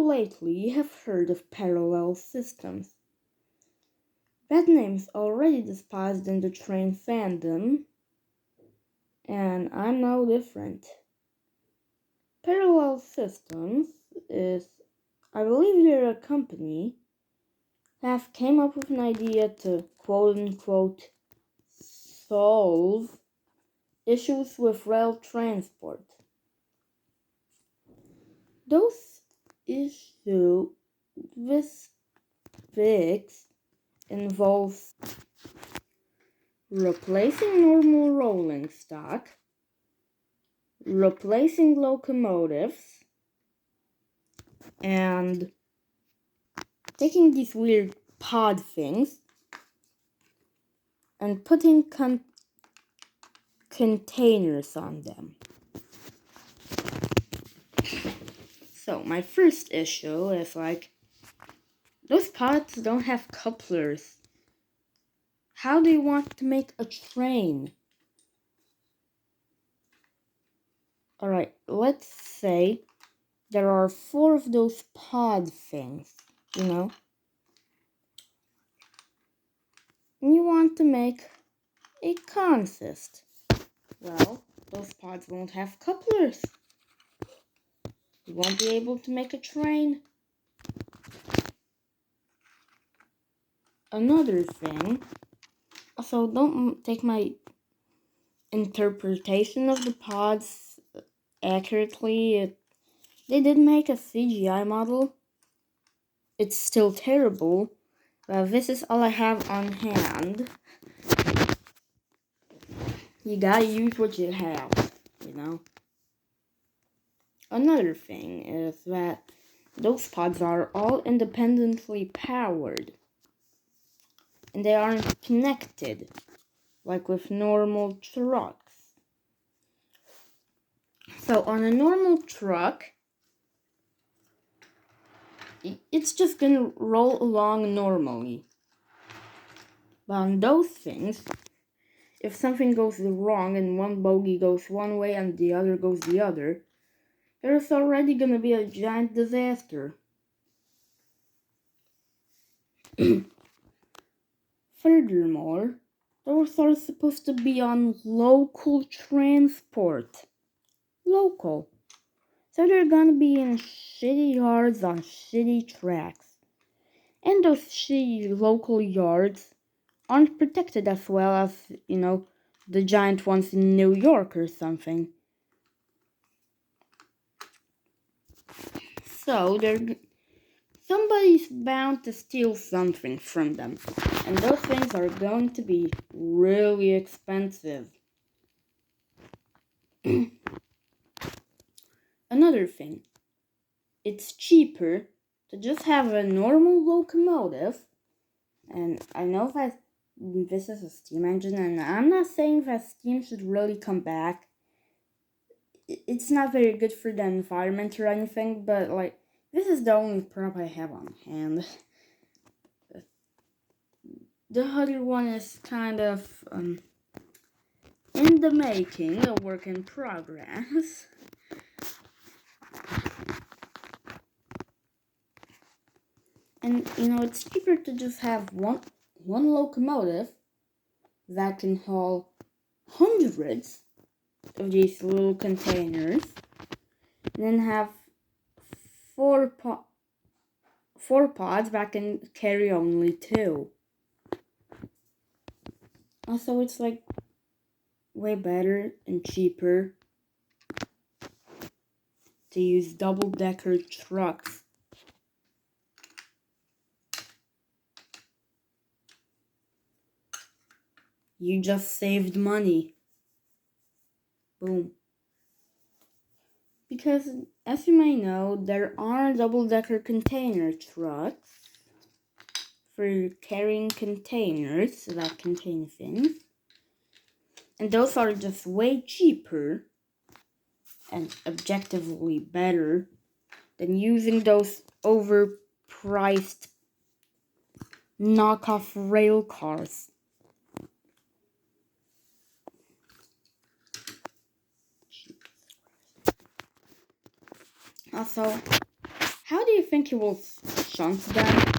lately you have heard of parallel systems. That name's already despised in the train fandom, and I'm no different. Parallel Systems is, I believe they're a company that came up with an idea to quote-unquote solve issues with rail transport. Those issues, this fix involves replacing normal rolling stock, replacing locomotives, and taking these weird pod things and putting containers on them. So my first issue is those pods don't have couplers. How do you want to make a train? Alright, let's say there are 4 of those pod things, and you want to make a consist. Well, those pods won't have couplers. You won't be able to make a train. Another thing, also don't take my interpretation of the pods accurately. They did make a CGI model. It's still terrible, but this is all I have on hand. You gotta use what you have. Another thing is that those pods are all independently powered. And they aren't connected, like with normal trucks. So on a normal truck, it's just gonna roll along normally. But on those things, if something goes wrong and one bogie goes one way and the other goes the other, there's already gonna be a giant disaster. Furthermore, those are supposed to be on local transport. Local. So they're gonna be in shitty yards on shitty tracks. And those shitty local yards aren't protected as well as, the giant ones in New York or something. So somebody's bound to steal something from them. And those things are going to be really expensive. Another thing, it's cheaper to just have a normal locomotive. And I know that this is a steam engine, and I'm not saying that steam should really come back. It's not very good for the environment or anything, but this is the only prop I have on hand. The other one is kind of in the making, a work in progress. And it's cheaper to just have one locomotive that can haul hundreds of these little containers, and then have four pods that can carry only 2. Also, it's way better and cheaper to use double-decker trucks. You just saved money. Boom. Because, as you may know, there are double-decker container trucks for carrying containers that contain things. And those are just way cheaper and objectively better than using those overpriced knockoff rail cars. Also, How do you think he will shunt them?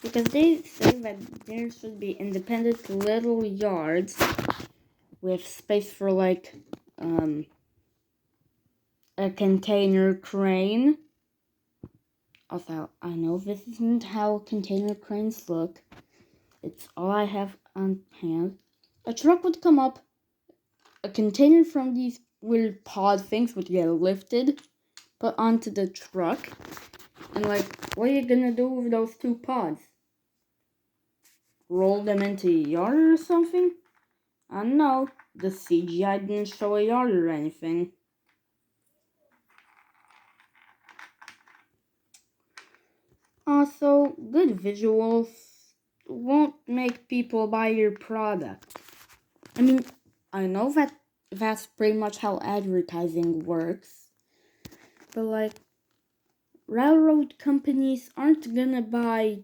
Because they say that there should be independent little yards with space for like a container crane. Also, I know this isn't how container cranes look. It's all I have on hand. A truck would come up, a container from these weird pod things would get lifted, put onto the truck, and like, what are you gonna do with those two pods? Roll them into a yard or something? I don't know, the CGI didn't show a yard or anything. Also, good visuals won't make people buy your product. I mean, I know that that's pretty much how advertising works, but like, railroad companies aren't gonna buy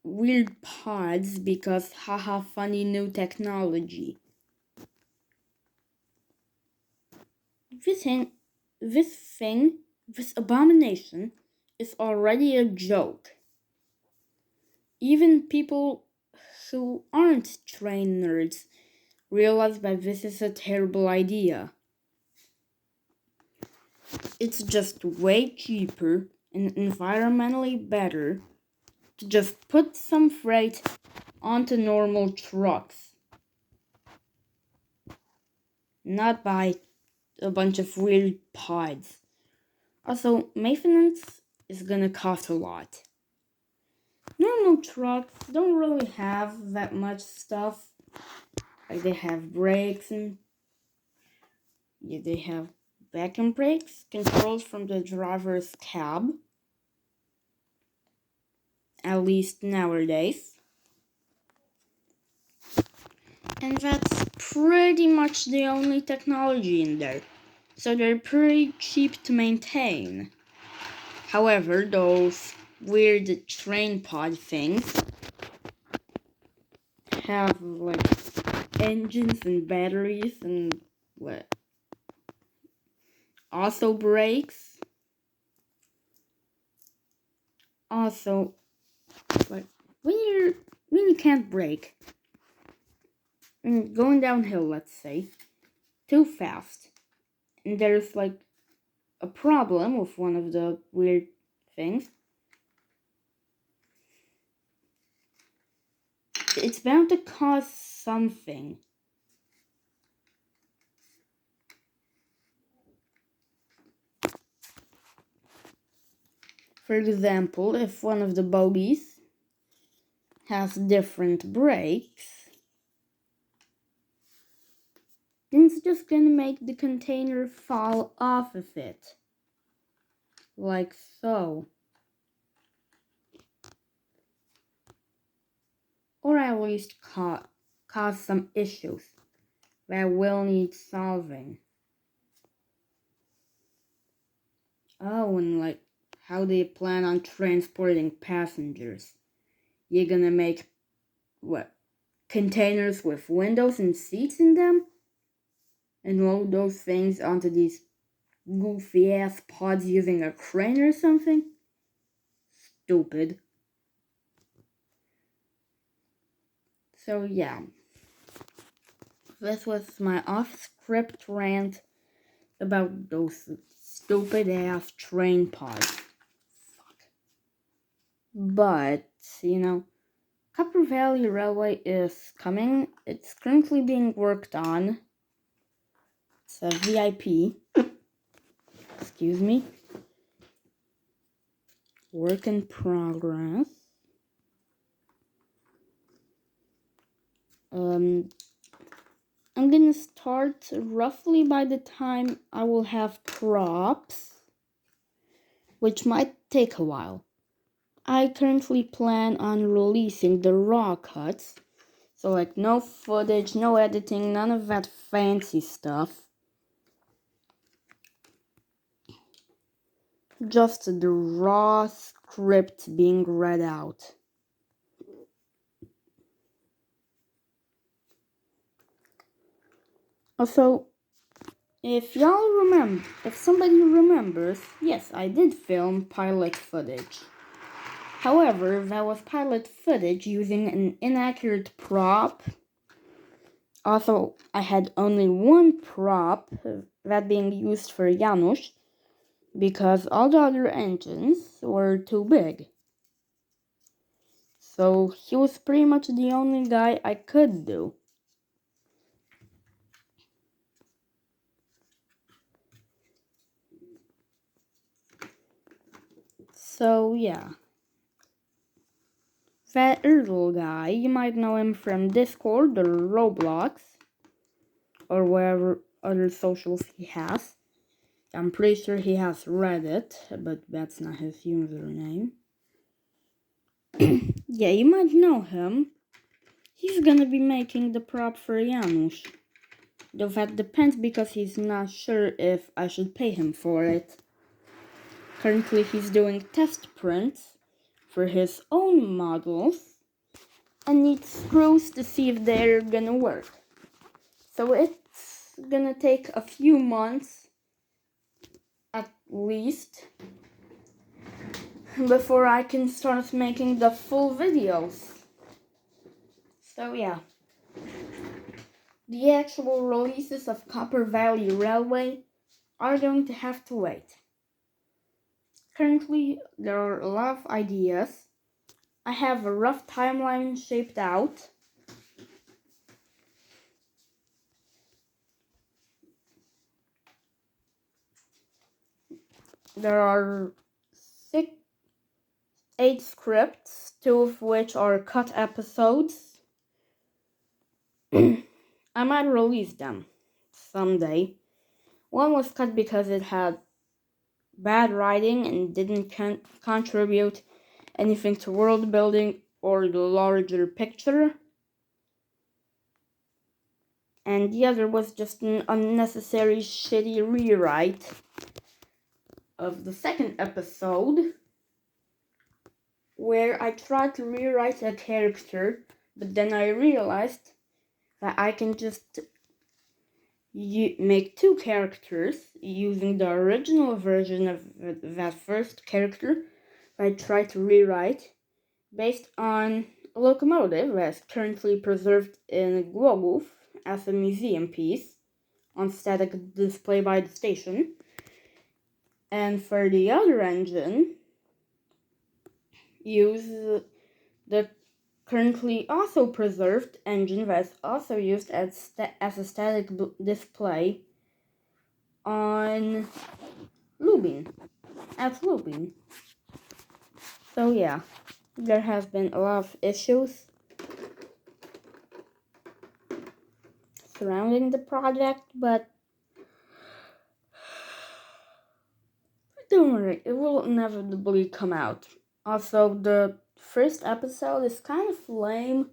weird pods because haha funny new technology. This abomination is already a joke. Even people who aren't train nerds realize that this is a terrible idea. It's just way cheaper and environmentally better to just put some freight onto normal trucks, not buy a bunch of weird pods. Also, maintenance is gonna cost a lot. Normal trucks don't really have that much stuff. Like they have brakes and they have vacuum brakes, controls from the driver's cab. At least nowadays. And that's pretty much the only technology in there. So they're pretty cheap to maintain. However, those weird train pod things have like engines and batteries and what? Also brakes. Also, like when you can't brake, when you're going downhill, let's say, too fast, and there's like a problem with one of the weird things, it's bound to cause something. For example, if one of the bogies has different brakes, then it's just gonna make the container fall off of it. Like so. Or at least cause some issues that will need solving. Oh, and like, how do you plan on transporting passengers? You're gonna make, what, containers with windows and seats in them? And load those things onto these goofy ass pods using a crane or something? Stupid. So yeah, this was my off-script rant about those stupid ass train pods. Fuck. But, Copper Valley Railway is coming. It's currently being worked on. It's a VIP. Excuse me. Work in progress. I'm gonna start roughly by the time I will have props, which might take a while. I currently plan on releasing the raw cuts, so like no footage, no editing, none of that fancy stuff. Just the raw script being read out. Also, If y'all remember, if somebody remembers, yes, I did film pilot footage. However, that was pilot footage using an inaccurate prop. Also, I had only one prop, that being used for Janusz, because all the other engines were too big. So he was pretty much the only guy I could do. So yeah. That little guy, you might know him from Discord or Roblox, or wherever other socials he has. I'm pretty sure he has Reddit, but that's not his username. Yeah, you might know him. He's gonna be making the prop for Janusz. Though that depends because he's not sure if I should pay him for it. Currently he's doing test prints for his own models and needs screws to see if they're gonna work. So it's gonna take a few months at least before I can start making the full videos. So yeah. The actual releases of Copper Valley Railway are going to have to wait. Currently, there are a lot of ideas. I have a rough timeline shaped out. There are 8 scripts, 2 of which are cut episodes. I might release them someday. One was cut because it had bad writing and didn't contribute anything to world building or the larger picture. And the other was just an unnecessary shitty rewrite of the second episode, where I tried to rewrite a character, but then I realized that I can just make 2 characters using the original version of that first character I tried to rewrite based on a locomotive that's currently preserved in Głogów as a museum piece on static display by the station. And for the other engine, use the currently also preserved engine that's also used as a static display on Lubin, at Lubin. So yeah, there has been a lot of issues surrounding the project, but don't worry, it will inevitably come out. Also, the first episode is kind of lame.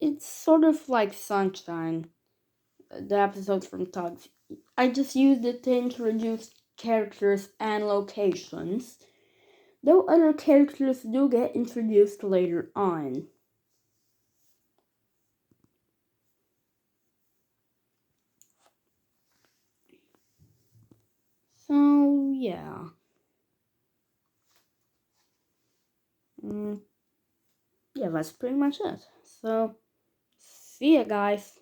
It's sort of like Sunshine, the episodes from Tugs. I just used it to introduce characters and locations, though other characters do get introduced later on. So, yeah. Yeah, that's pretty much it. So, see ya, guys.